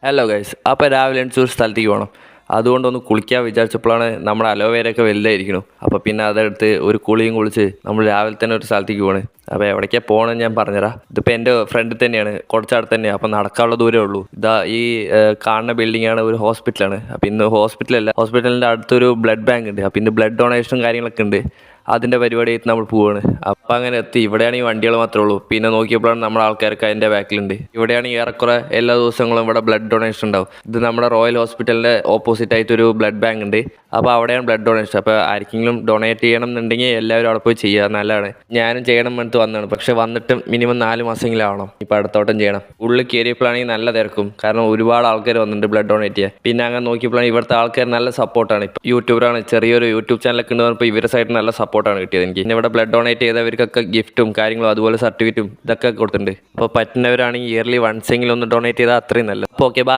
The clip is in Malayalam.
ഹലോ ഗൈസ്, അപ്പോൾ രാവിലെ എണിച്ച് ഒരു സ്ഥലത്തേക്ക് പോകണം. അതുകൊണ്ടൊന്ന് കുളിക്കാൻ വിചാരിച്ചപ്പോഴാണ് നമ്മുടെ അലോവേരയൊക്കെ വലുതായിരിക്കണു. അപ്പോൾ പിന്നെ അതെടുത്ത് ഒരു കുളിയും കുളിച്ച് നമ്മൾ രാവിലെ തന്നെ ഒരു സ്ഥലത്തേക്ക് പോകണേ. അപ്പോൾ എവിടേക്കാണ് പോകണമെന്ന് ഞാൻ പറഞ്ഞുതരാം. ഇതിപ്പോൾ എൻ്റെ ഫ്രണ്ട് തന്നെയാണ്, കുറച്ചടുത്ത് തന്നെയാണ്. അപ്പോൾ നടക്കാനുള്ള ദൂരമേ ഉള്ളൂ. ഇതാ ഈ കാണുന്ന ബിൽഡിങ്ങാണ് ഒരു ഹോസ്പിറ്റലാണ്. അപ്പോൾ ഇന്ന് ഹോസ്പിറ്റലിൻ്റെ അടുത്തൊരു ബ്ലഡ് ബാങ്ക് ഉണ്ട്. അപ്പോൾ ഇന്ന് ബ്ലഡ് ഡൊണേഷനും കാര്യങ്ങളൊക്കെ ഉണ്ട്. അതിൻ്റെ പരിപാടിയായിട്ട് നമ്മൾ പോവാണ്. അപ്പം അങ്ങനെ എത്തി. ഇവിടെയാണെങ്കിൽ വണ്ടികൾ മാത്രമേ ഉള്ളൂ. പിന്നെ നോക്കിയപ്പോഴാണ് നമ്മുടെ ആൾക്കാർക്ക് അതിൻ്റെ ബാക്കിലുണ്ട്. ഇവിടെയാണെങ്കിൽ ഏറെക്കുറെ എല്ലാ ദിവസങ്ങളും ഇവിടെ ബ്ലഡ് ഡൊണേഷൻ ഉണ്ടാവും. ഇത് നമ്മുടെ റോയൽ ഹോസ്പിറ്റലിൻ്റെ ഓപ്പോസിറ്റ് ആയിട്ടൊരു ബ്ലഡ് ബാങ്ക് ഉണ്ട്. അപ്പോൾ അവിടെയാണ് ബ്ലഡ് ഡൊണേഷൻ. അപ്പോൾ ആർക്കെങ്കിലും ഡൊണേറ്റ് ചെയ്യണം എന്നുണ്ടെങ്കിൽ എല്ലാവരും അവിടെ പോയി ചെയ്യുക, നല്ലതാണ്. ഞാനും ചെയ്യണം എന്നിട്ട് വന്നതാണ്. പക്ഷേ വന്നിട്ട് മിനിമം 4 മാസമെങ്കിലും ആവണം. ഇപ്പോൾ അടുത്തോട്ടം ചെയ്യണം. ഉള്ളിൽ കയറിയപ്പോഴാണെങ്കിൽ നല്ല തിരക്കും. കാരണം ഒരുപാട് ആൾക്കാർ വന്നിട്ടുണ്ട് ബ്ലഡ് ഡൊണേറ്റ് ചെയ്യാൻ. പിന്നെ അങ്ങനെ നോക്കിയപ്പോഴാണ് ഇവിടുത്തെ ആൾക്കാർ നല്ല സപ്പോർട്ടാണ്. ഇപ്പോൾ യൂട്യൂബറാണ്, ചെറിയൊരു യൂട്യൂബ് ചാനലൊക്കെ ഉണ്ട്. പറഞ്ഞപ്പോൾ ഇവരുടെ സൈഡിൽ നല്ല സപ്പോർട്ടാണ് കിട്ടിയത് എനിക്ക്. പിന്നെ ഇവിടെ ബ്ലഡ് ഡൊണേറ്റ് ചെയ്തവർക്കൊക്കെ ഗിഫ്റ്റും കാര്യങ്ങളും അതുപോലെ സർട്ടിഫിക്കറ്റും ഇതൊക്കെ കൊടുത്തിട്ടുണ്ട്. അപ്പോൾ പറ്റുന്നവരാണെങ്കിൽ ഇയർലി വൺസ് എങ്കിലും ഒന്ന് ഡൊണേറ്റ് ചെയ്താൽ അത്രയും നല്ലത്. അപ്പോൾ ഓക്കെ, ബൈ.